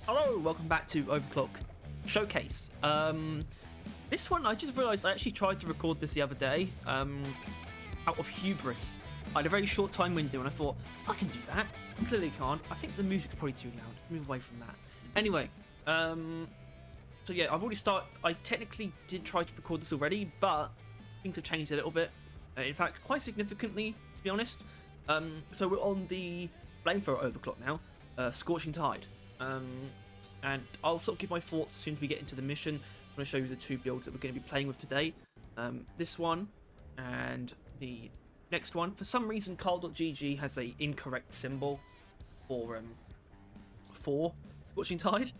Hello, welcome back to Overclock Showcase. This one, I just realised I actually tried to record this the other day, out of hubris. I had a very short time window and I thought, I can do that. I clearly can't. I think the music's probably too loud. Move away from that. Anyway, so yeah, I've already started. I technically did try to record this already, but things have changed a little bit. In fact, quite significantly, to be honest. So we're on the Flamethrower Overclock now, Scorching Tide. And I'll sort of give my thoughts as soon as we get into the mission. I'm going to show you the two builds that we're going to be playing with today. This one and the next one. For some reason, Carl.gg has a incorrect symbol for Scorching Tide.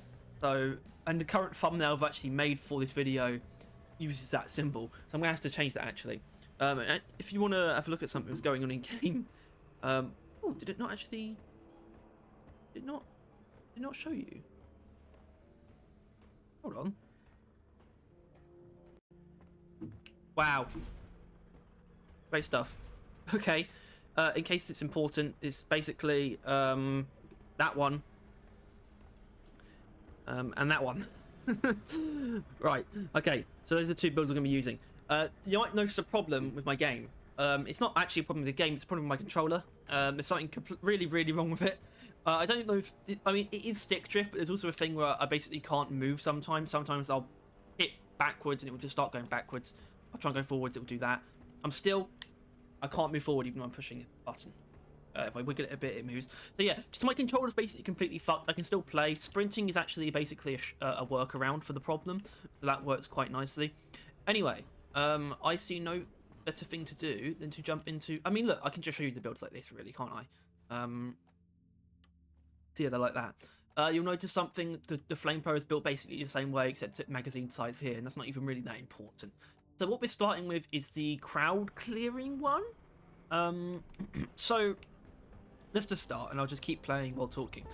So, and the current thumbnail I've actually made for this video uses that symbol. So I'm going to have to change that actually. And if you want to have a look at something that's going on in game, oh, did it not actually? Did not show you? Hold on. Wow. Great stuff. Okay. In case it's important, it's basically that one. And that one. Right. Okay. So those are the two builds I'm going to be using. You might notice a problem with my game. It's not actually a problem with the game, it's a problem with my controller. There's something really wrong with it. I don't know if... I mean, it is stick drift, but there's also a thing where I basically can't move sometimes. Sometimes I'll hit backwards and it will just start going backwards. I'll try and go forwards, it will do that. I can't move forward even though I'm pushing a button. If I wiggle it a bit, it moves. So yeah, just my controller's basically completely fucked. I can still play. Sprinting is actually basically a workaround for the problem. So that works quite nicely. Anyway, I see no better thing to do than to jump into... I mean, look, I can just show you the builds like this, really, can't I? So yeah, they're like that. You'll notice something, the Flamethrower is built basically the same way, except at magazine size here, and that's not even really that important. So what we're starting with is the crowd clearing one. So let's just start, and I'll just keep playing while talking.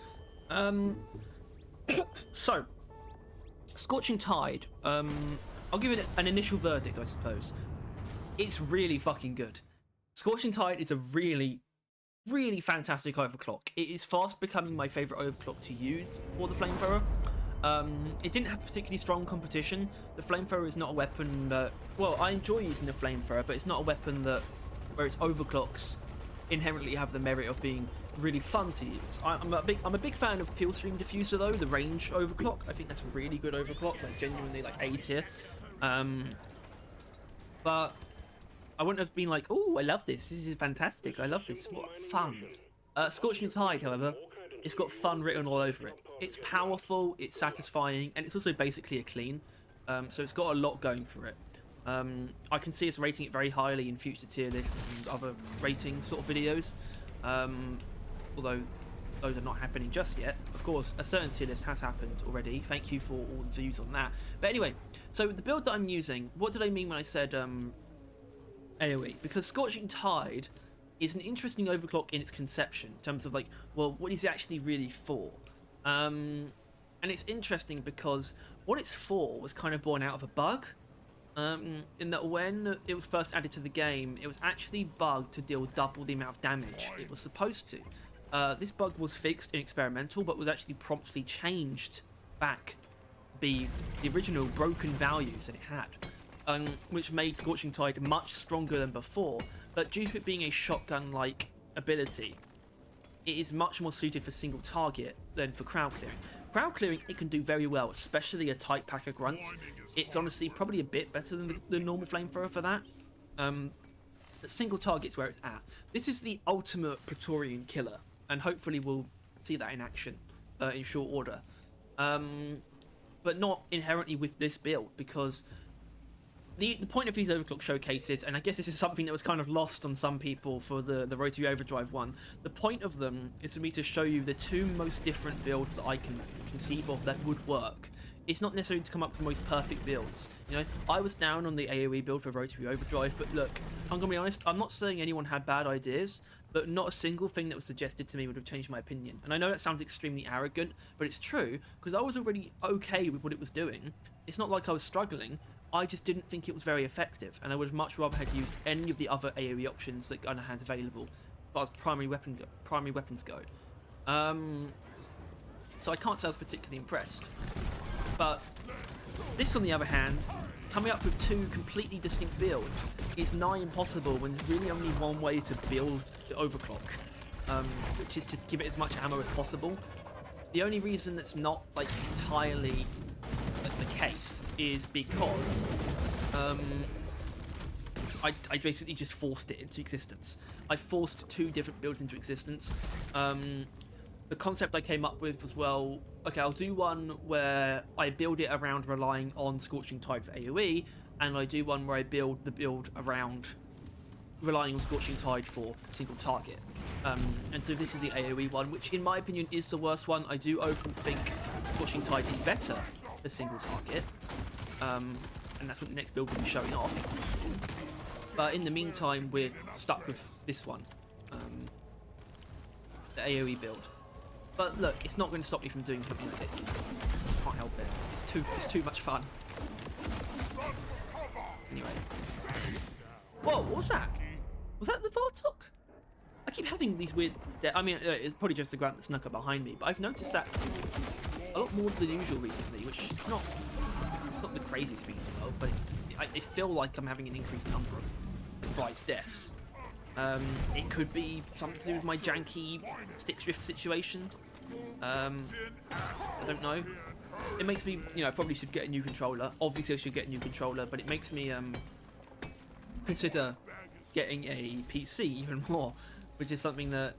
So, Scorching Tide, I'll give it an initial verdict, I suppose. It's really fucking good. Scorching Tide is a really fantastic overclock. It is fast becoming my favourite overclock to use for the Flamethrower. It didn't have particularly strong competition. The Flamethrower is not a weapon that... Well, I enjoy using the Flamethrower, but it's not a weapon that... where its overclocks inherently have the merit of being really fun to use. I'm a big fan of Field Stream Diffuser though, the range overclock. I think that's a really good overclock, like genuinely like A tier. But I wouldn't have been like, oh, I love this. This is fantastic. I love this. What fun. Scorching Tide, however, it's got fun written all over it. It's powerful, it's satisfying, and it's also basically a clean. So it's got a lot going for it. I can see us rating it very highly in future tier lists and other rating sort of videos. Although those are not happening just yet. Of course, a certain tier list has happened already. Thank you for all the views on that. But anyway, so the build that I'm using, what did I mean when I said AoE? Because Scorching Tide is an interesting overclock in its conception, in terms of like, well, what is it actually really for? And it's interesting because what it's for was kind of born out of a bug. In that when it was first added to the game, it was actually bugged to deal double the amount of damage it was supposed to. This bug was fixed in experimental, but was actually promptly changed back the original broken values that it had, which made Scorching Tide much stronger than before. But due to it being a shotgun-like ability, it is much more suited for single target than for crowd clearing. Crowd clearing, it can do very well, especially a tight pack of grunts. It's honestly probably a bit better than the normal Flamethrower for that. But single target's where it's at. This is the ultimate Praetorian killer, and hopefully we'll see that in action in short order. But not inherently with this build, because the point of these overclock showcases, and I guess this is something that was kind of lost on some people for the Rotary Overdrive one, the point of them is for me to show you the two most different builds that I can conceive of that would work. It's not necessarily to come up with the most perfect builds. You know, I was down on the AoE build for Rotary Overdrive, but look, I'm gonna be honest, I'm not saying anyone had bad ideas, but not a single thing that was suggested to me would have changed my opinion. And I know that sounds extremely arrogant, but it's true, because I was already okay with what it was doing. It's not like I was struggling, I just didn't think it was very effective, and I would have much rather had used any of the other AoE options that Gunner has available, as far as primary weapons go. So I can't say I was particularly impressed. But this, on the other hand, coming up with two completely distinct builds is nigh impossible when there's really only one way to build the Overclock, which is just give it as much ammo as possible. The only reason that's not like entirely the case is because I basically just forced it into existence. I forced two different builds into existence. The concept I came up with was, well, okay, I'll do one where I build it around relying on Scorching Tide for AoE, and I do one where I build the build around relying on Scorching Tide for single target. And so this is the AoE one, which in my opinion is the worst one. I do overall think Scorching Tide is better for single target, and that's what the next build will be showing off. But in the meantime, we're stuck with this one, the AoE build. But look, it's not going to stop me from doing something like this. Can't help it. It's too much fun. Anyway. Whoa, what was that? Was that the Vartok? I keep having these weird... I mean, it's probably just the ground that snuck up behind me, but I've noticed that a lot more than usual recently, which is not... It's not the craziest thing in the world, but I feel like I'm having an increased number of prize deaths. It could be something to do with my janky stick drift situation. I don't know. It makes me, I probably should get a new controller. Obviously I should get a new controller, but it makes me consider getting a PC even more, which is something that,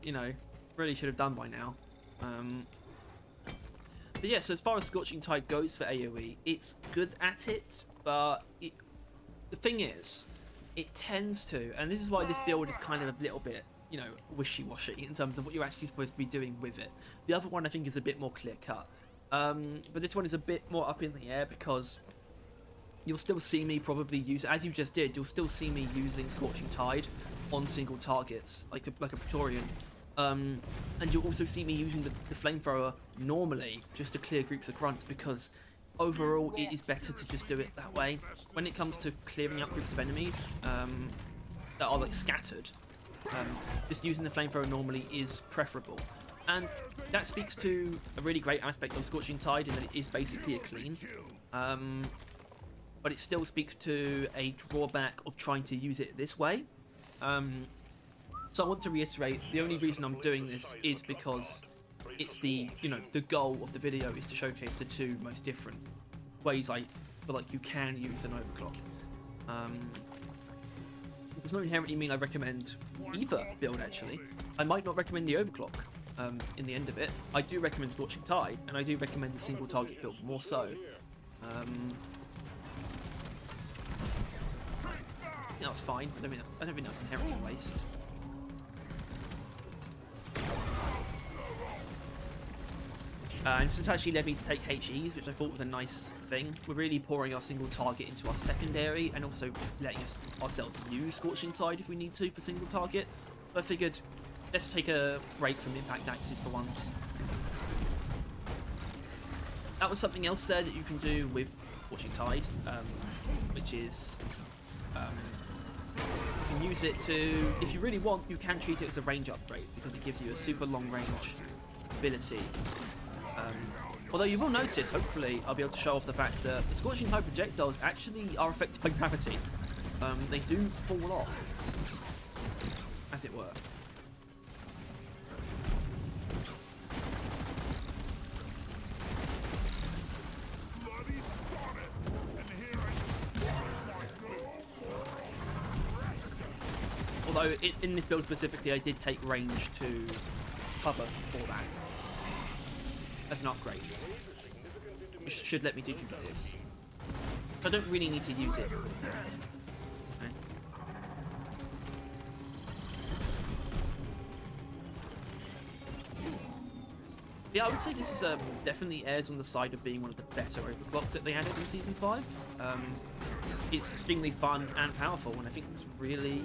really should have done by now. But yeah, so as far as Scorching Tide goes for AoE, it's good at it, but the thing is, it tends to, and this is why this build is kind of a little bit, wishy-washy in terms of what you're actually supposed to be doing with it. The other one I think is a bit more clear-cut. But this one is a bit more up in the air because you'll still see me probably use, as you just did, you'll still see me using Scorching Tide on single targets, like a Praetorian. And you'll also see me using the Flamethrower normally just to clear groups of grunts because overall it is better to just do it that way. When it comes to clearing out groups of enemies that are like scattered, just using the Flamethrower normally is preferable. And that speaks to a really great aspect of Scorching Tide in that it is basically a clean. But it still speaks to a drawback of trying to use it this way. So I want to reiterate, the only reason I'm doing this is because it's the goal of the video is to showcase the two most different ways I feel like you can use an Overclock. It does not inherently mean I recommend either build, actually. I might not recommend the Overclock in the end of it. I do recommend Scorching Tide, and I do recommend the single target build more so. That's fine. I don't think that's inherently a waste. And this has actually led me to take HEs, which I thought was a nice thing. We're really pouring our single target into our secondary and also letting ourselves use Scorching Tide if we need to for single target. So I figured, let's take a break from impact axes for once. That was something else there that you can do with Scorching Tide, which is you can use it to, if you really want, you can treat it as a range upgrade because it gives you a super long range ability. Although you will notice, hopefully, I'll be able to show off the fact that the Scorching Tide projectiles actually are affected by gravity. They do fall off, as it were. Although, in this build specifically, I did take range to cover for that. As an upgrade, which should let me do things like this. I don't really need to use it. Okay. Yeah, I would say this is definitely airs on the side of being one of the better overclocks that they added in Season 5. It's extremely fun and powerful, and I think it's really...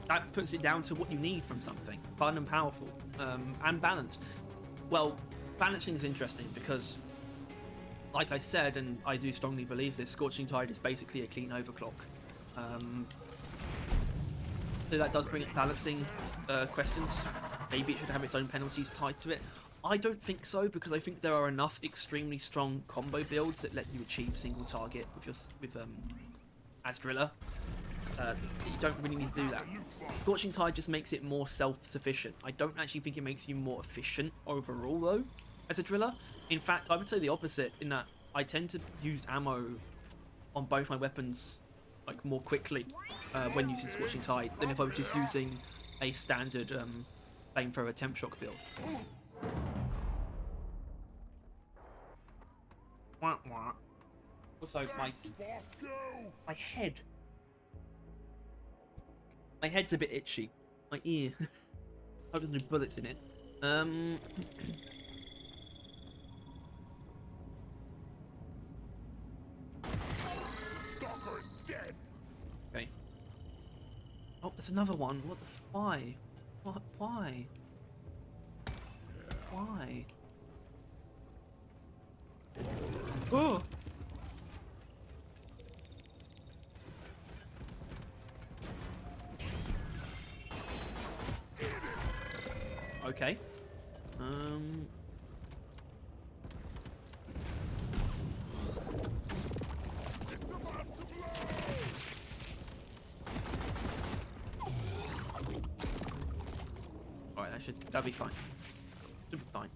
that puts it down to what you need from something. Fun and powerful, and balanced. Well, balancing is interesting because, like I said, and I do strongly believe this, Scorching Tide is basically a clean overclock. So that does bring up balancing questions. Maybe it should have its own penalties tied to it. I don't think so, because I think there are enough extremely strong combo builds that let you achieve single target with as driller. You don't really need to do that. Scorching Tide just makes it more self-sufficient. I don't actually think it makes you more efficient overall, though, as a driller. In fact, I would say the opposite, in that I tend to use ammo on both my weapons like more quickly when using Scorching Tide than if I was just using a standard Flamethrower temp shock build. Wah, wah. Also, my head's a bit itchy. My ear. Hope there's no bullets in it. Okay. Oh, there's another one. What the why? What? Why? Why? Oh! Okay. Alright, that'll be fine. Should be fine.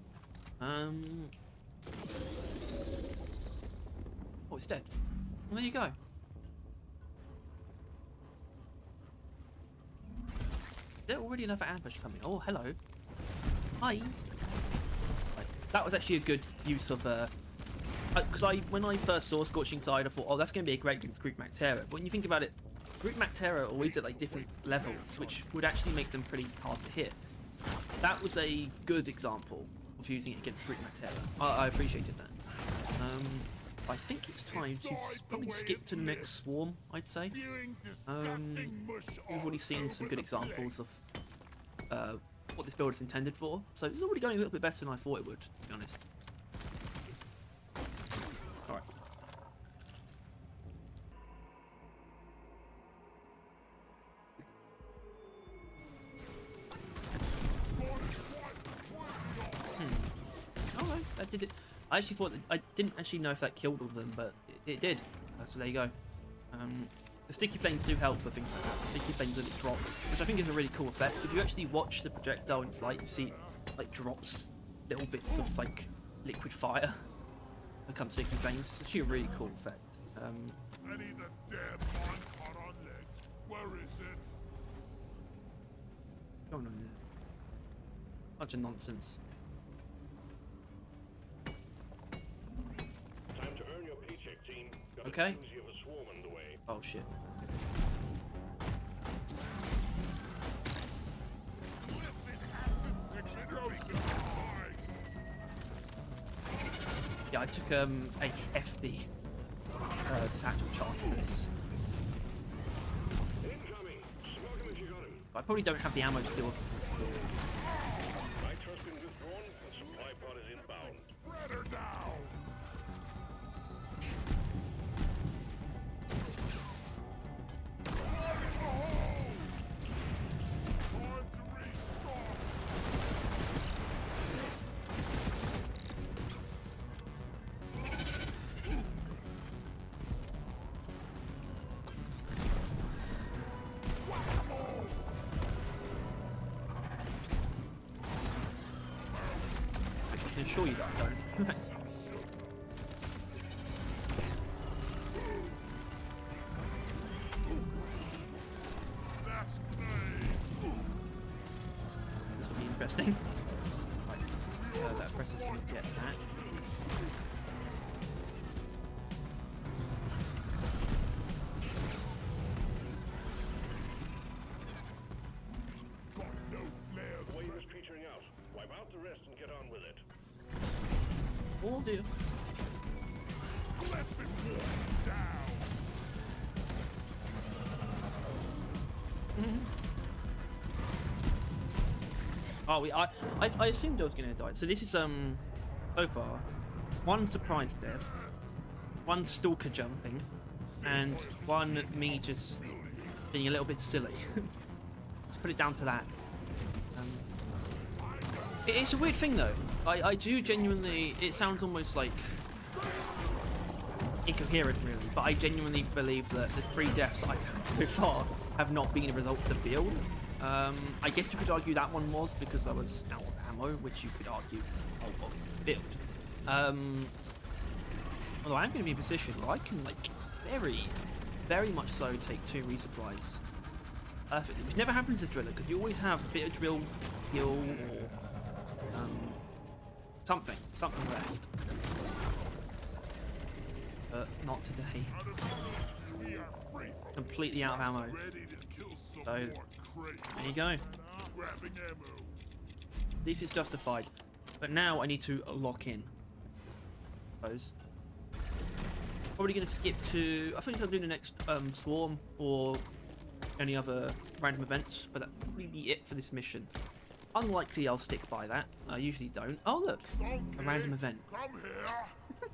Oh, it's dead. Well, there you go. Is there already another ambush coming? Oh, hello. Hi. Right. That was actually a good use of because when I first saw Scorching Tide, I thought, oh, that's going to be a great against Greek Mactera. But when you think about it, Greek Mactera are always at like different levels, which would actually make them pretty hard to hit. That was a good example of using it against Greek Mactera. I appreciated that. I think it's time to probably skip to the next swarm, I'd say. We've already seen some good examples of what this build is intended for, so it's already going a little bit better than I thought it would, to be honest. Alright. Oh no, that did it. I actually thought that, I didn't actually know if that killed all of them, but it did. So there you go. The sticky flames do help with things like that. Sticky flames when it drops, which I think is a really cool effect. If you actually watch the projectile in flight, you see like drops little bits of like liquid fire become sticky flames. It's actually a really cool effect. I need the damn mon caught on legs. Where is it? Oh no, bunch of nonsense. Time to earn your paycheck, team. Got Okay. a doozy of a swarm underway. Oh shit. Yeah, I took a hefty satchel charge for this. Incoming! Smoke him if you got him. I probably don't have the ammo to deal with. My trust been withdrawn, and supply pod is inbound. Spread her down. I can assure you that I don't. This will be interesting. Right. That presser's going to get that. The wave is petering out. Wipe out the rest and get on with it. Will do. Let me down. Oh, I assumed I was going to die. So this is so far, one surprise death, one stalker jumping, and one me just being a little bit silly. Let's put it down to that. It's a weird thing though. I do genuinely. It sounds almost like incoherent, really, but I genuinely believe that the 3 deaths I've had so far have not been a result of the build. I guess you could argue that one was because I was out of ammo, which you could argue of the build. Although I'm going to be in a position where I can, like, very much so take 2 resupplies perfectly, which never happens as driller because you always have a bit of drill, heal, or something left. But not today. We are free from Completely out of ammo. ready to kill some So, more crazy. there you go. Grabbing ammo. This is justified. But now I need to lock in. I suppose. Probably going to skip to... I think I'll do the next swarm or any other random events, but that'll probably be it for this mission. Unlikely I'll stick by that. I usually don't. Oh, look. A random event. Come here.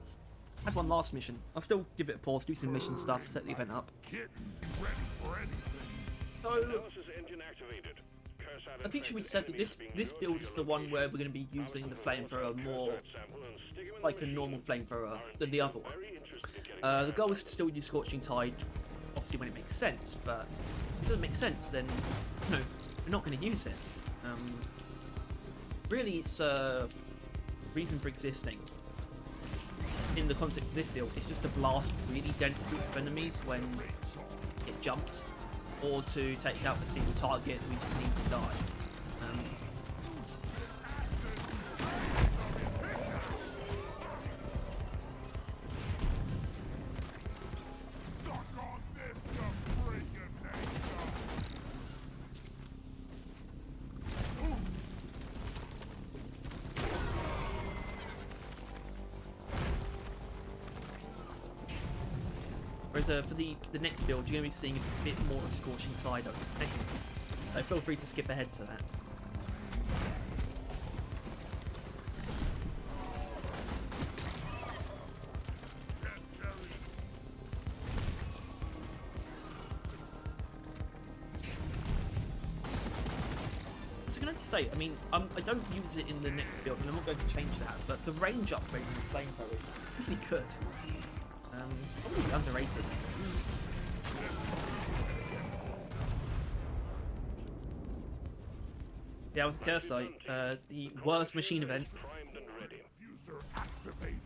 Had one last mission. I'll still give it a pause, do some mission stuff, set the event up. Kitten, ready for anything. So, Analysis engine activated. Curse out I think should be said that this build is the one where we're going to be using the flamethrower more like a normal flamethrower than the other one. The goal is to still use Scorching Tide, obviously when it makes sense, but if it doesn't make sense, then no, we're not going to use it. Really, it's a reason for existing. In the context of this build, it's just to blast really dense groups of enemies when it jumped, or to take out a single target we just need to die. Suck on this, you freaking nation. Whereas for the next build, you're going to be seeing a bit more of Scorching Tide, I was thinking. So feel free to skip ahead to that. Can't carry it. So can I just say, I mean, I don't use it in the next build, and I'm not going to change that, but the range upgrade in the flamethrower is really good. Probably underrated. Yeah, I was a curse site. The worst machine event, Diffuser activated.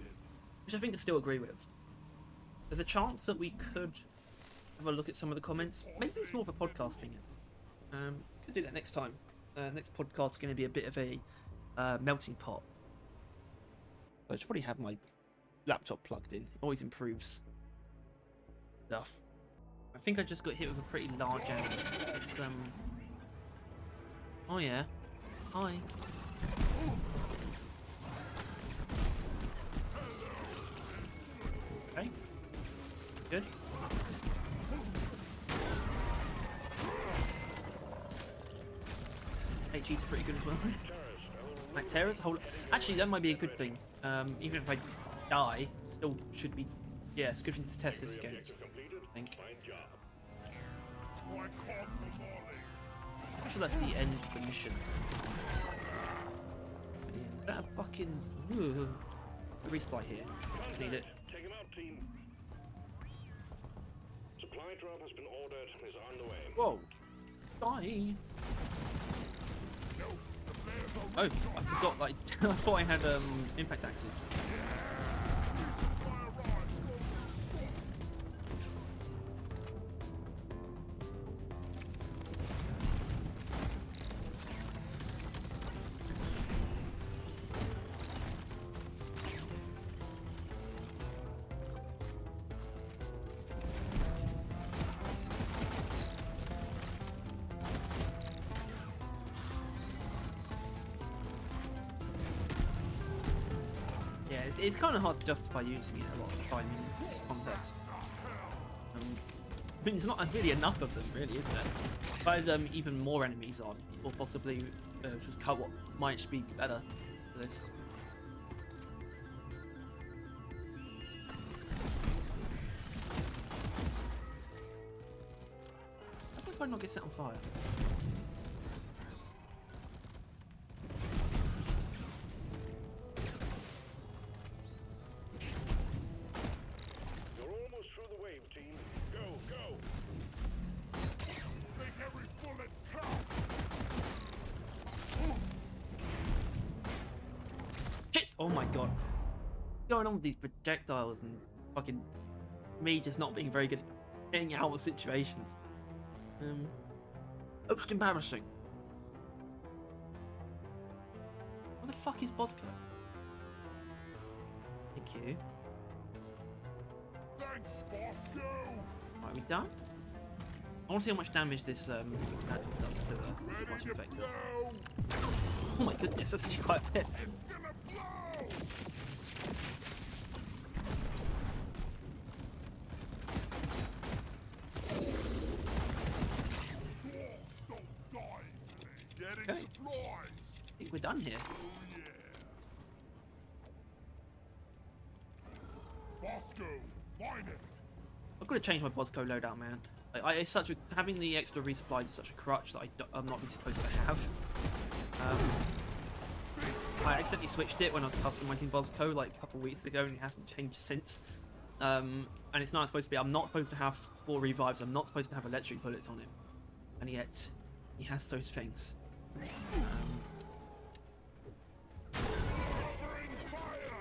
which I think I still agree with. There's a chance that we could have a look at some of the comments. Maybe it's more of a podcast thing. Could do that next time. Next podcast is going to be a bit of a melting pot. I should probably have my laptop plugged in. It always improves stuff. I think I just got hit with a pretty large enemy. It's oh yeah. Hi. Okay. Good. HE's pretty good as well. Like terrors, actually that might be a good thing. Even if I die, still should be. Yeah, it's a good thing to test this against. I think. Oh, I caught the volley. I'm sure that's the end of the mission. Is that a fucking a resupply here? Need it. Take him out, team. Supply drop has been ordered and is on the way. Whoa! Die! Oh, I forgot. Like I thought I had impact axes. It's kind of hard to justify using it a lot of the time in this context. I mean, there's not really enough of them, really, is there? If I had even more enemies on, or possibly just cut what might be better for this. How do I not get set on fire? Oh my god. What's going on with these projectiles and fucking me just not being very good at getting out of situations. Most embarrassing. What the fuck is Bosco? Thank you. Thanks, Bosco! Right, we done? I want to see how much damage this magic does to the Ready to infector. blow! Oh my goodness, that's actually quite a bit. It's gonna blow! Don't die today. Getting Okay. supplies! I think we're done here. Oh yeah. Bosco, mine it! I've got to change my Bosco loadout, man. It's such a having the extra resupplies is such a crutch that I'm not really supposed to have. I accidentally switched it when I was customizing Bosco like a couple of weeks ago, and it hasn't changed since. And it's not supposed to be. I'm not supposed to have 4 revives. I'm not supposed to have electric bullets on him, and yet he has those things. Covering fire!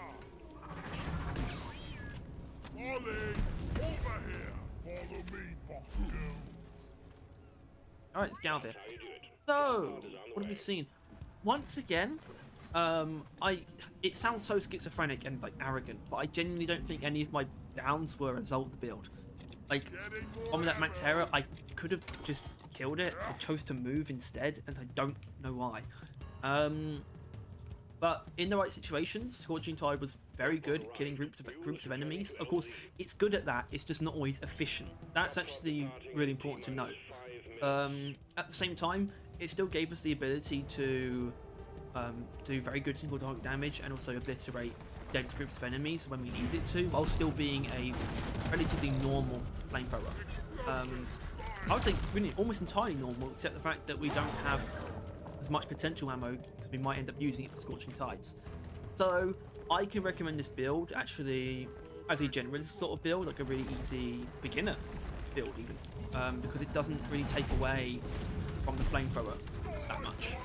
Ollie, over here! Follow me, Bosco! All right, let's get out there. How you do it? So, what have we seen? Once again, it sounds so schizophrenic and like arrogant, but I genuinely don't think any of my downs were a result of the build. Like, on that Flamethrower, I could have just killed it. I chose to move instead, and I don't know why. But in the right situations, Scorching Tide was very good at killing groups of enemies. Of course, it's good at that. It's just not always efficient. That's actually really important to note. At the same time, it still gave us the ability to do very good single target damage and also obliterate dense groups of enemies when we needed it to, while still being a relatively normal flamethrower. I would think really almost entirely normal, except the fact that we don't have as much potential ammo because we might end up using it for Scorching Tides. So I can recommend this build actually as a generalist sort of build, like a really easy beginner build even, because it doesn't really take away from the flamethrower that much.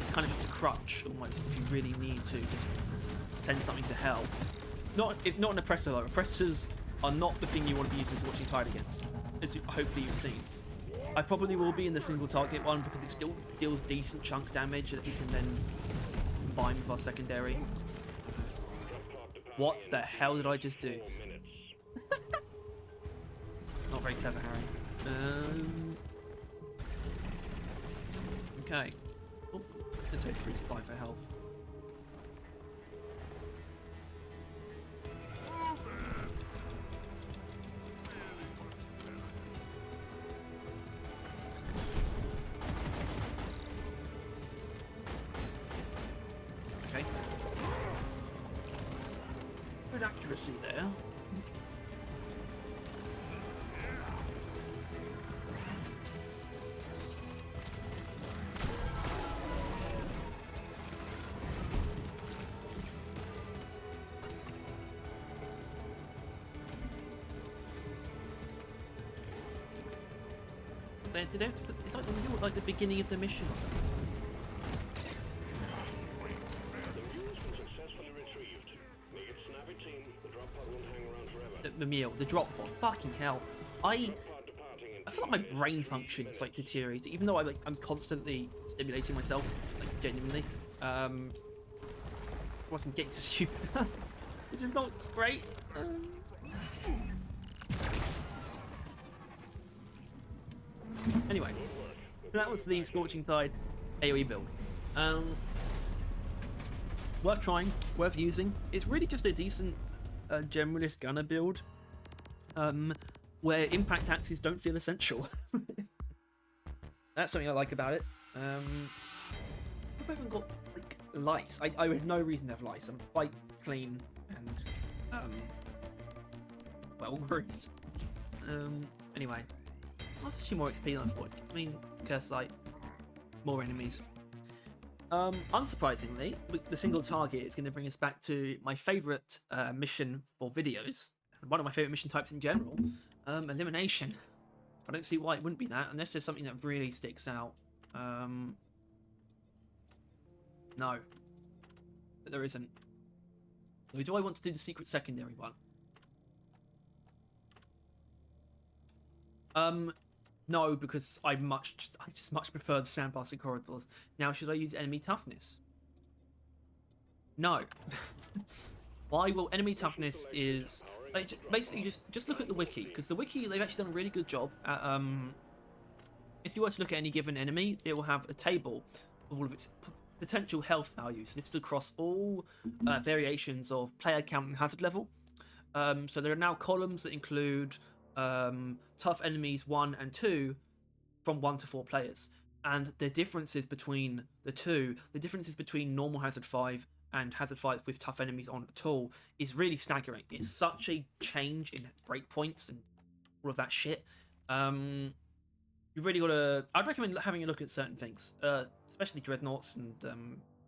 It's kind of just a crutch almost if you really need to just send something to hell. Not an oppressor though. Oppressors are not the thing you want to be using Scorching Tide against, as hopefully you've seen. I probably will be in the single target one because it still deals decent chunk damage that we can then combine with our secondary. What the hell did I just do? Not very clever, Harry. Okay. Oh, let's take 3 supply for health. Okay. Good accuracy there. Did they have to put, it's like the mule, like the beginning of the mission or something. The mule's been successfully retrieved. Make it snappy, team. The drop pod won't hang around forever. The mule, the drop pod. Fucking hell. Drop pod departing in I feel like my brain function is like deteriorating, even though I'm constantly stimulating myself, like genuinely. I can get stupid, which is not great. Anyway, that was the Scorching Tide AoE build. Worth trying, worth using. It's really just a decent generalist gunner build, where impact axes don't feel essential. That's something I like about it. I haven't got like lice. I had no reason to have lice. I'm quite clean and well groomed. Anyway. That's actually more XP than I thought. I mean, curse sight, more enemies. Unsurprisingly, with the single target is going to bring us back to my favourite mission for videos, one of my favourite mission types in general, Elimination. I don't see why it wouldn't be that, unless there's something that really sticks out. No. But there isn't. Or do I want to do the secret secondary one? No, because I just much prefer the sandblasting corridors. Now, should I use enemy toughness? No. Why? Well, enemy toughness is like, basically just look at the wiki, because the wiki, they've actually done a really good job at if you were to look at any given enemy, it will have a table of all of its potential health values listed across all variations of player count and hazard level. So there are now columns that include tough enemies 1 and 2 from 1 to 4 players. And the differences between the differences between normal hazard 5 and hazard 5 with tough enemies on at all is really staggering. It's such a change in breakpoints and all of that shit. You've really got to. I'd recommend having a look at certain things, especially dreadnoughts and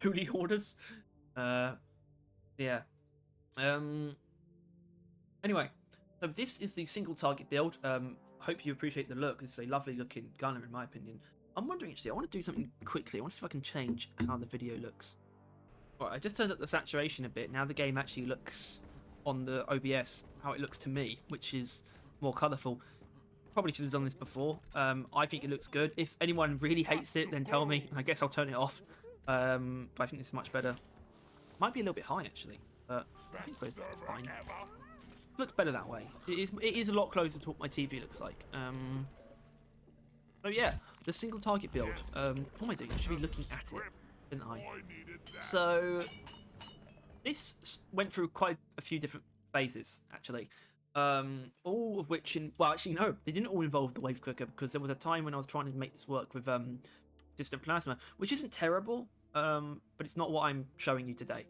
hoolie hoarders. Yeah. Anyway, so this is the single target build. Hope you appreciate the look. It's a lovely looking gunner, in my opinion. I'm wondering actually. I want to do something quickly. I want to see if I can change how the video looks. Alright, I just turned up the saturation a bit. Now the game actually looks on the OBS how it looks to me, which is more colourful. Probably should have done this before. I think it looks good. If anyone really hates it, then tell me. I guess I'll turn it off. But I think this is much better. Might be a little bit high actually, but I think both are fine. It looks better that way. It is a lot closer to what my TV looks like. So yeah, the single target build. What am I doing? I should be looking at it, didn't I? So this went through quite a few different phases actually. All of which well actually no, they didn't all involve the wave cooker, because there was a time when I was trying to make this work with distant plasma, which isn't terrible, but it's not what I'm showing you today.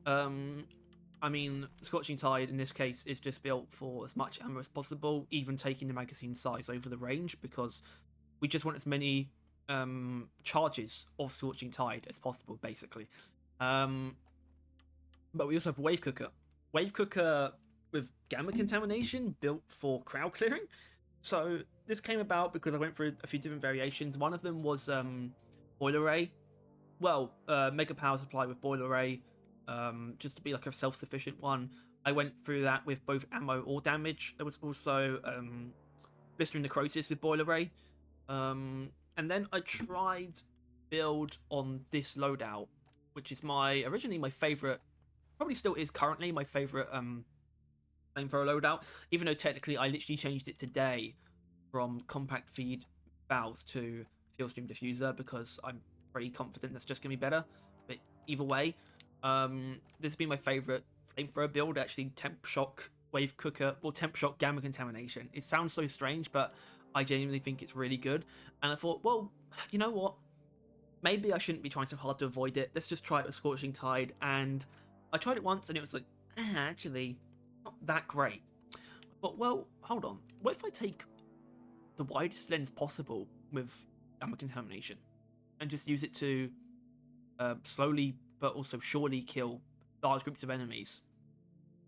I mean, Scorching Tide in this case is just built for as much ammo as possible, even taking the magazine size over the range, because we just want as many charges of Scorching Tide as possible, basically. But we also have Wave Cooker. Wave Cooker with gamma contamination built for crowd clearing. So this came about because I went through a few different variations. One of them was Boiler Ray. Well, Mega Power Supply with Boiler Ray, just to be like a self-sufficient one. I went through that with both ammo or damage. There was also Blistering Necrosis with Boiler Ray. And then I tried build on this loadout, which is originally my favourite, probably still is currently my favourite Flamethrower loadout, even though technically I literally changed it today from compact feed valve to field stream diffuser, because I'm pretty confident that's just going to be better. But either way, this has been my favourite Flamethrower build, actually. Temp Shock Wave Cooker, or Temp Shock Gamma Contamination. It sounds so strange, but I genuinely think it's really good. And I thought, well, you know what? Maybe I shouldn't be trying so hard to avoid it. Let's just try it with Scorching Tide. And I tried it once and it was like, actually, not that great. But, well, hold on. What if I take the widest lens possible with Gamma Contamination and just use it to slowly but also surely kill large groups of enemies,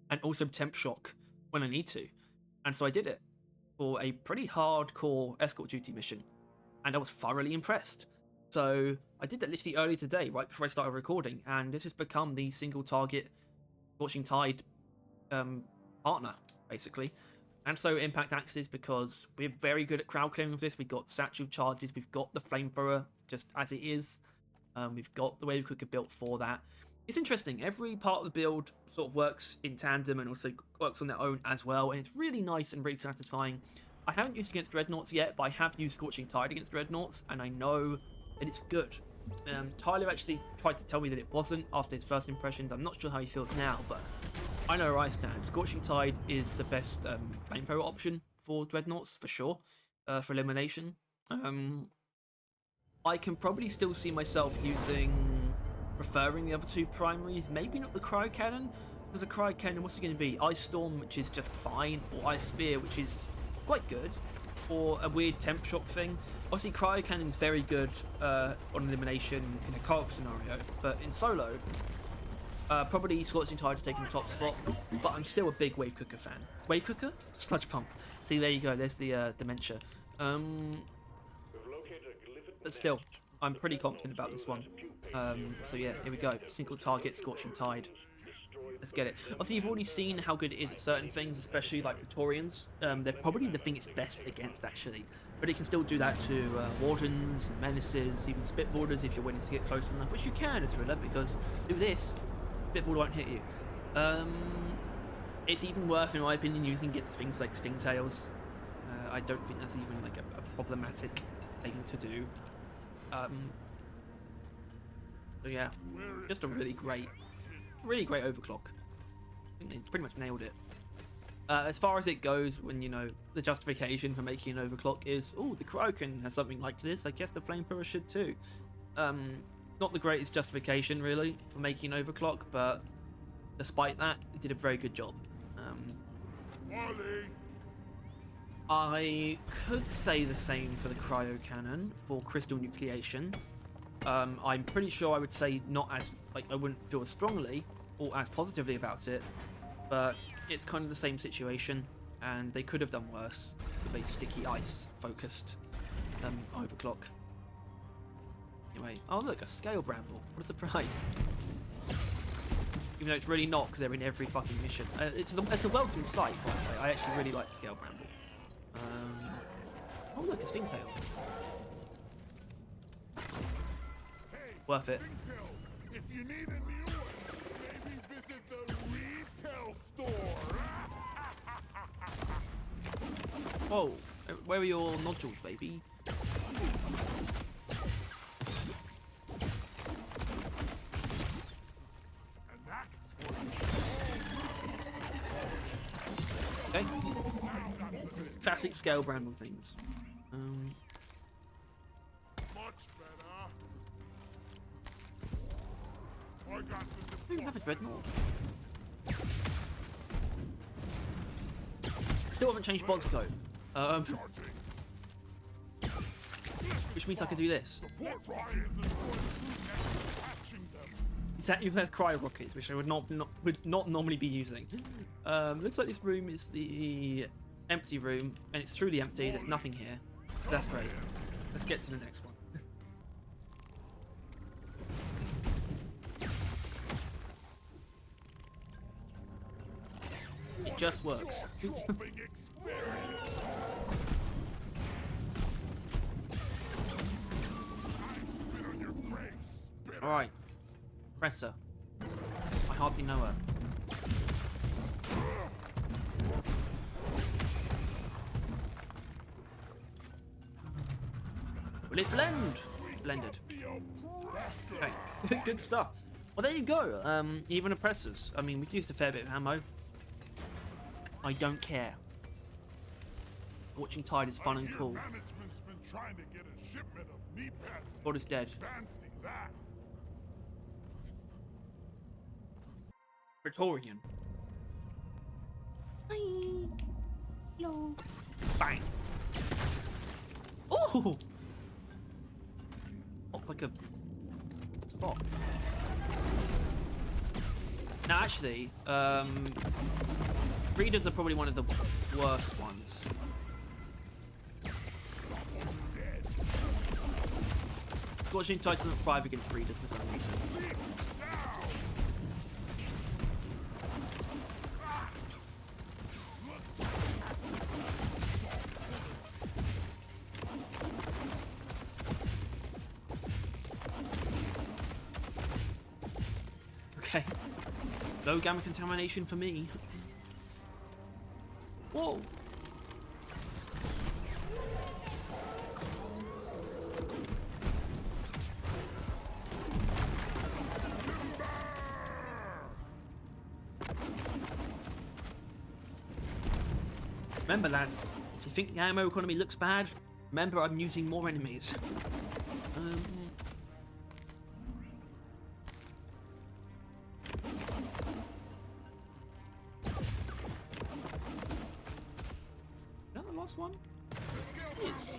and also Temp Shock when I need to? And so I did it for a pretty hardcore escort duty mission, and I was thoroughly impressed. So I did that literally early today, right before I started recording, and this has become the single target Scorching Tide partner, basically. And so Impact Axes, because we're very good at crowd clearing with this. We've got satchel charges, we've got the Flamethrower just as it is, we've got the Wave Cooker built for that. It's interesting, every part of the build sort of works in tandem and also works on their own as well, and it's really nice and really satisfying. I haven't used it against Dreadnoughts yet, but I have used Scorching Tide against Dreadnoughts, and I know that it's good. Tyler actually tried to tell me that it wasn't after his first impressions. I'm not sure how he feels now, but I know where I stand. Scorching Tide is the best Flamethrower option for Dreadnoughts, for sure, for Elimination. I can probably still see myself preferring the other two primaries. Maybe not the Cryo Cannon, because the Cryo Cannon, what's it going to be? Ice Storm, which is just fine, or Ice Spear, which is quite good, or a weird Temp Shock thing. Obviously, Cryo Cannon is very good on Elimination in a co-op scenario, but in solo, probably Scorching Tide is taking the top spot, but I'm still a big Wave Cooker fan. Wave Cooker? Sludge Pump. See, there you go, there's the dementia. But still, I'm pretty confident about this one. So yeah, here we go. Single target, Scorching Tide. Let's get it. Obviously, you've already seen how good it is at certain things, especially like Praetorians. They're probably the thing it's best against, actually. But it can still do that to Wardens, and Menaces, even Spitboarders if you're willing to get close enough, which you can as Thriller, because do this, Spitboarder won't hit you. It's even worth, in my opinion, using against things like Stingtails. I don't think that's even like a problematic thing to do. So yeah, just a really great overclock. I think they pretty much nailed it. As far as it goes, when you know the justification for making an overclock is, oh, the Cryoken has something like this, I guess the Flamethrower should too. Not the greatest justification really for making an overclock, but despite that, it did a very good job. I could say the same for the cryo cannon for crystal nucleation. I'm pretty sure I would say not as, like, I wouldn't feel as strongly or as positively about it, but it's kind of the same situation, and they could have done worse with a sticky ice focused overclock. Anyway, oh look, a scale bramble. What a surprise. Even though it's really not, because they're in every fucking mission. It's a welcome sight, by the way. I actually really like the scale bramble. Oh look, a Stingtail. Worth it. If you need a new one, maybe visit the retail store. Whoa, where are your nodules, baby? Okay. Classic scale bramble things. Much better. I got I don't have a dreadnought. Still haven't changed Boz's code. Which means I can do this. Exactly, you have cryo rockets, which I would not normally be using. Looks like this room is the empty room, and it's truly empty. There's nothing here. That's great. Let's get to the next one. It just works. Alright. Presser. I hardly know her. Will it blend? Blended. Okay. Good stuff. Well, there you go. Even oppressors. I mean, we used a fair bit of ammo. I don't care. Watching Tide is fun and cool. Management's been trying to get a shipment of knee pads. God is dead. Fancy that. Praetorian. Bye. Hello. Bang. Oh! Looked like a spot. Now, actually, Breeders are probably one of the worst ones. Scorching Tide doesn't thrive against Breeders for some reason. Okay. Low gamma contamination for me. Whoa. Remember, lads, if you think the ammo economy looks bad, remember I'm using more enemies. Is that the last one? Yes.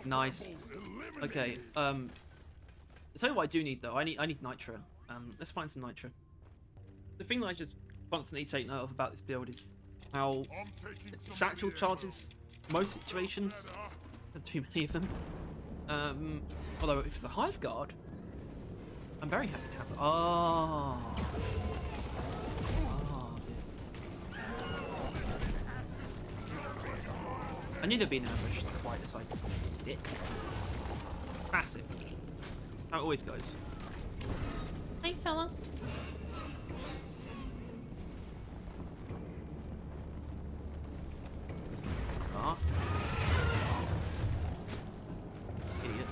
Nice. Okay. I'll tell you what I do need though. I need nitro. Let's find some nitro. The thing that I just constantly take note of about this build is how satchel charges most situations. Not too many of them. Although if it's a hive guard, I'm very happy to have it. Oh. Oh, dear. I knew there'd be an ambush quite as I did. Massive. How it always goes. Hey, fellas. Ah. Idiot.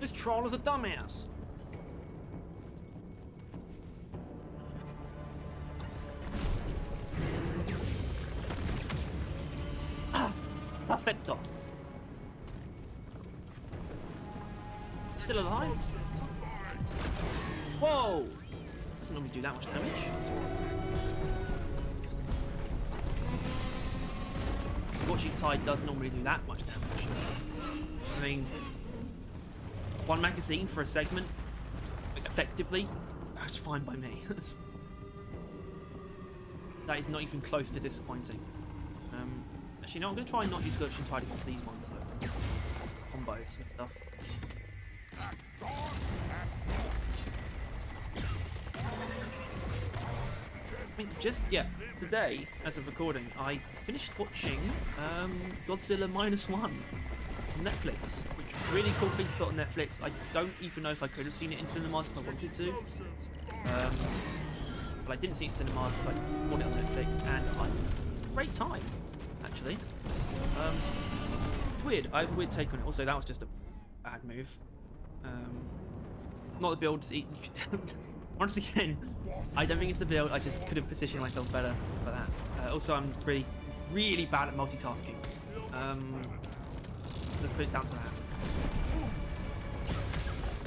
This troll is a dumbass. Ah, perfecto. Still alive? Whoa! Doesn't normally do that much damage. Scorching Tide does normally do that much damage. I mean, one magazine for a segment, effectively, that's fine by me. That is not even close to disappointing. Actually, no, I'm going to try and not use Scorching Tide against these ones, though. Combos and stuff. I mean, yeah, today, as of recording, I finished watching Godzilla -1 on Netflix, which is a really cool thing to put on Netflix. I don't even know if I could have seen it in cinemas if I wanted to. But I didn't see it in cinemas, so I bought it on Netflix, and I had a great time, actually. It's weird, I have a weird take on it. Also, that was just a bad move. Not the build. Once again, I don't think it's the build. I just could have positioned myself better for that. Also, I'm really, really bad at multitasking. Let's put it down to that.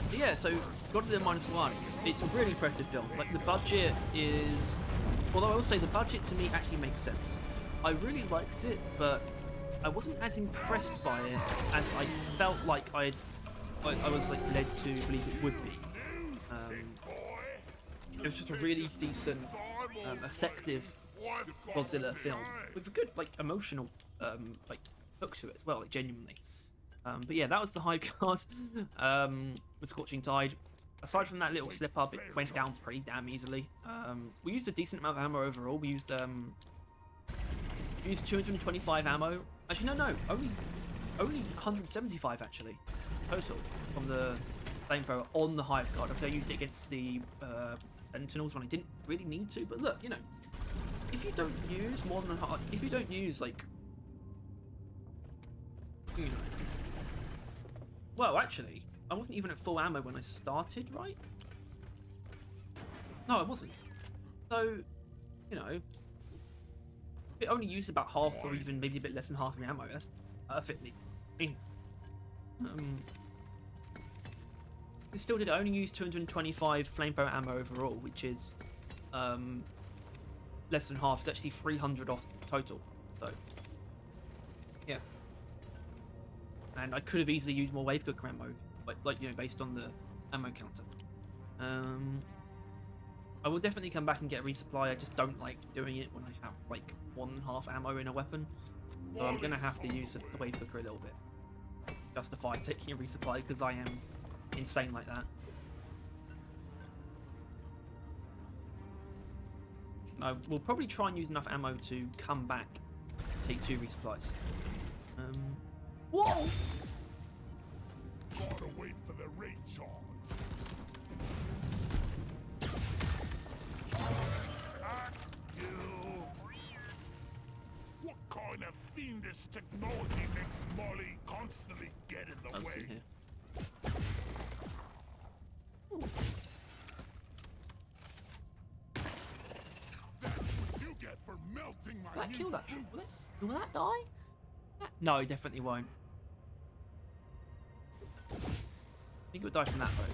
But yeah, so Godzilla -1. It's a really impressive film. Like, the budget is... Although I will say the budget to me actually makes sense. I really liked it, but I wasn't as impressed by it as I felt like I was like led to believe it would be. It was just a really decent, effective Godzilla film with a good, like, emotional, like, hook to it as well, like, genuinely. But yeah, that was the high card with Scorching Tide. Aside from that little slip up, it went down pretty damn easily. We used a decent amount of ammo overall. We used 225 ammo. Actually, no, only 175 actually total from the Flamethrower on the hive guard. Obviously, I used it against the Sentinels when I didn't really need to. But look, you know, if you don't use more than if you don't use, like, you know, well, actually, I wasn't even at full ammo when I started, right? No, I wasn't. So, you know, if it only used about half, or even maybe a bit less than half of my ammo, that's perfectly fine. It still did only use 225 flamethrower ammo overall, which is less than half. It's actually 300 off total. So, yeah. And I could have easily used more wave cooker ammo, like you know, based on the ammo counter. I will definitely come back and get a resupply. I just don't like doing it when I have like 1.5 ammo in a weapon. So I'm gonna have to use the wave cooker a little bit. Justify taking a resupply because I am insane like that. I will probably try and use enough ammo to come back, take 2 resupplies. Whoa! Gotta wait for the recharge. Axe skill. What kind of fiendish technology makes Molly constantly get in the Let's way? see here. That's what you get for melting my Will that new kill that? boots. Will that die? No, it definitely won't. I think it would die from that though.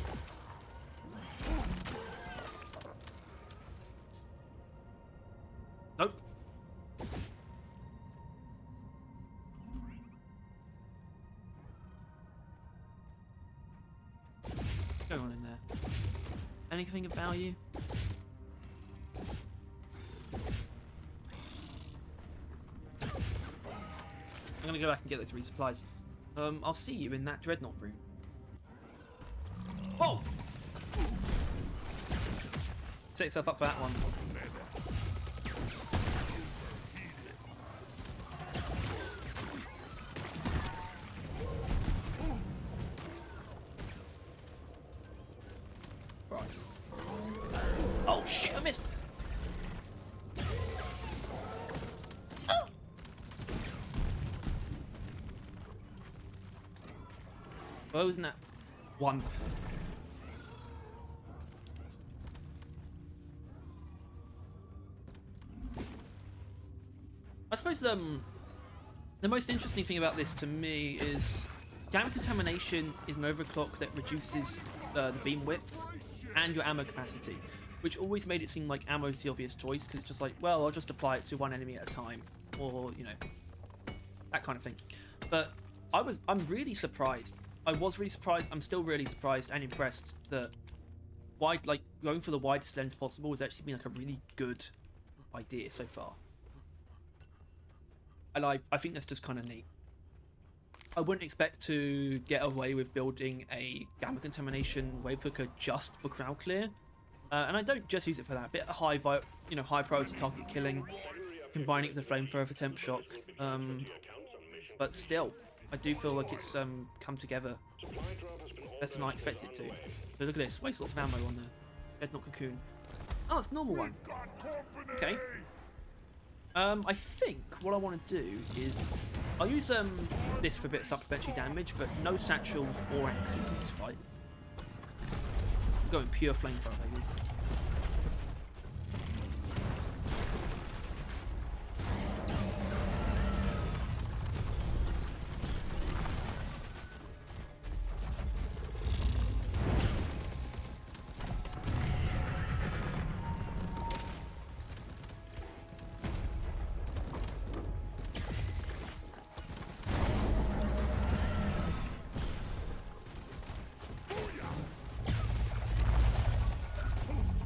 Nope. What's going on in there? Anything of value? I'm gonna go back and get those resupplies. I'll see you in that dreadnought room. Whoa! Set yourself up for that one. Right. Oh shit, I missed! Oh! Well, isn't that wonderful? I suppose the most interesting thing about this to me is gamma contamination is an overclock that reduces the beam width and your ammo capacity, which always made it seem like ammo is the obvious choice because it's just like, well, I'll just apply it to one enemy at a time, or you know, that kind of thing. But I'm really surprised. I was really surprised. I'm still really surprised and impressed that going for the widest lens possible has actually been like a really good idea so far. And I think that's just kind of neat. I wouldn't expect to get away with building a gamma contamination wave hooker just for crowd clear, and I don't just use it for that. A bit of high priority target killing, combining it with the flamethrower for temp shock. But still, I do feel like it's come together better than I expected it to. So look at this, waste lots of ammo on the Dreadnought Cocoon. Oh, it's a normal one. Okay. I think what I want to do is I'll use this for a bit of supplementary damage, but no satchels or axes in this fight. I'm going pure flamethrower, baby.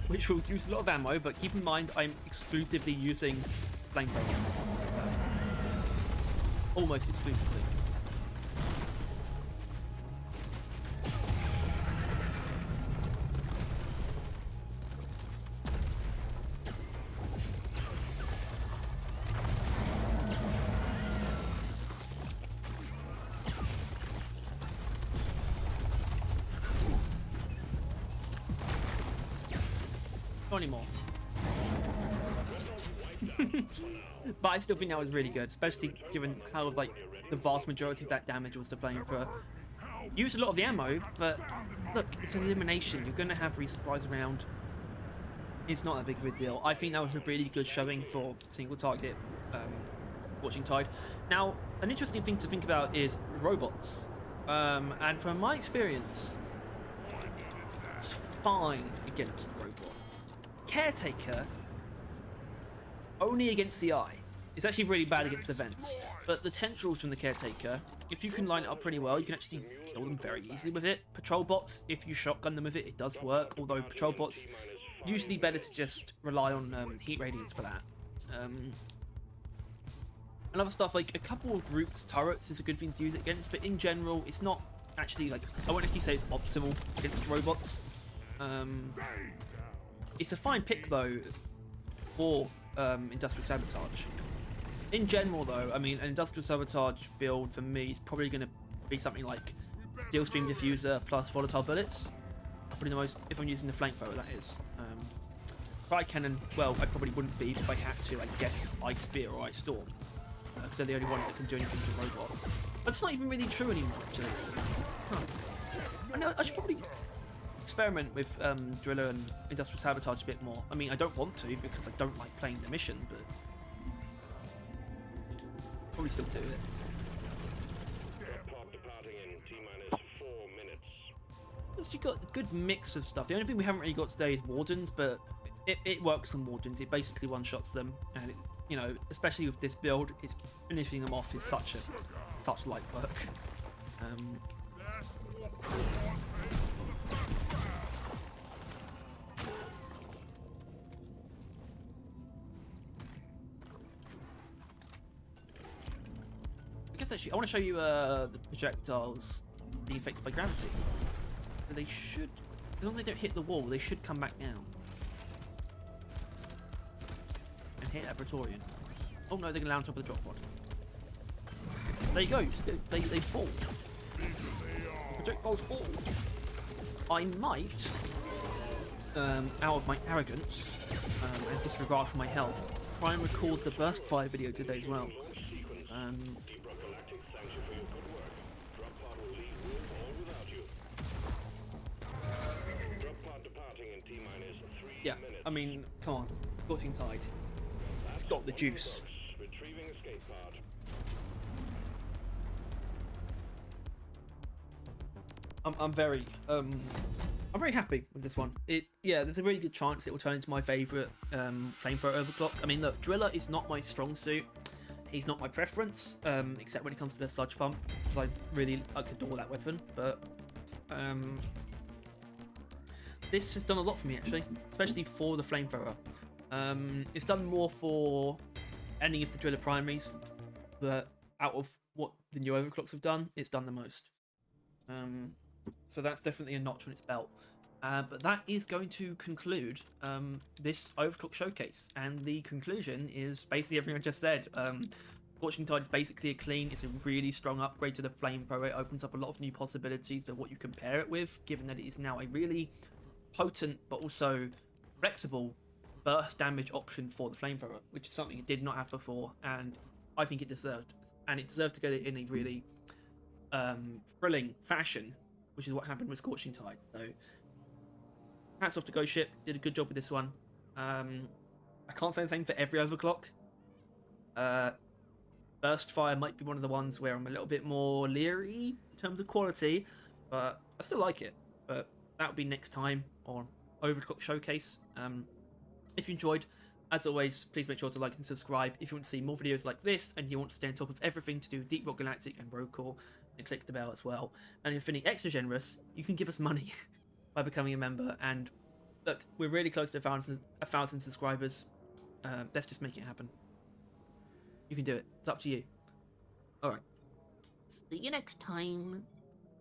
'Which will use a lot of ammo, but keep in mind I'm exclusively using flamethrower. Almost exclusively. Not anymore. But I still think that was really good, especially given how like the vast majority of that damage was to flamethrower. Used a lot of the ammo, but look, it's an elimination. You're going to have resupplies around. It's not that big of a deal. I think that was a really good showing for single target Scorching Tide. Now, an interesting thing to think about is robots. And from my experience, it's fine against robots. Caretaker, only against the eye. It's actually really bad against the vents. But the tendrils from the Caretaker, if you can line it up pretty well, you can actually kill them very easily with it. Patrol bots, if you shotgun them with it, it does work. Although patrol bots, usually better to just rely on heat radiance for that. And other stuff, like a couple of grouped turrets is a good thing to use it against, but in general, it's not actually, like, I won't actually say it's optimal against robots. It's a fine pick, though, for Industrial Sabotage. In general, though, I mean, an Industrial Sabotage build, for me, is probably going to be something like Steel Stream Diffuser plus Volatile Bullets. Probably the most, if I'm using the Flamethrower, that is. Fire Cannon, well, I probably wouldn't be if I had to, I guess, Ice Spear or Ice Storm. Because they're the only ones that can do anything to robots. But it's not even really true anymore, actually. Huh. I know, I should probably experiment with Driller and Industrial Sabotage a bit more. I mean, I don't want to because I don't like playing the mission, but probably still do it. Pod departing in T-minus 4 minutes. Plus, you've got a good mix of stuff. The only thing we haven't really got today is Wardens, but it works on Wardens. It basically one-shots them, and it, you know, especially with this build, it's finishing them off is such light work. I guess actually, I want to show you the projectiles being affected by gravity. but they should, as long as they don't hit the wall, they should come back down. And hit that Praetorian. Oh no, they're going to land on top of the drop pod. There you go, they fall. Projectiles fall. I might, out of my arrogance and disregard for my health, try and record the burst fire video today as well. Galactic, thank you for your good work. Drop pod will leave with or without you. Drop pod departing in T-minus 3 Yeah, minutes. I mean, come on, Scorching Tide. It's got the juice. Retrieving escape pod. I'm very happy with this one. Yeah, there's a really good chance it will turn into my favourite Flamethrower Overclock. I mean, look, Driller is not my strong suit. He's not my preference, except when it comes to the sludge pump, because I adore that weapon. But this has done a lot for me actually, especially for the Flamethrower. It's done more for any of the Driller primaries that out of what the new Overclocks have done, it's done the most. So that's definitely a notch on its belt. But that is going to conclude this Overclock showcase. And the conclusion is basically everything I just said. Scorching Tide is basically a clean, it's a really strong upgrade to the Flamethrower. It opens up a lot of new possibilities for what you compare it with, given that it is now a really potent but also flexible burst damage option for the Flamethrower, which is something it did not have before, and I think it deserved. And it deserved to get it in a really thrilling fashion, which is what happened with Scorching Tide. So hats off to Ghost Ship, did a good job with this one. I can't say the same for every Overclock. Burst Fire might be one of the ones where I'm a little bit more leery in terms of quality, but I still like it. But that will be next time on Overclock Showcase. If you enjoyed, as always, please make sure to like and subscribe if you want to see more videos like this and you want to stay on top of everything to do with Deep Rock Galactic and Road Core, and click the bell as well. And if you're feeling extra generous, you can give us money by becoming a member. And look, we're really close to a thousand subscribers. Let's just make it happen. You can do it. It's up to you. Alright. See you next time.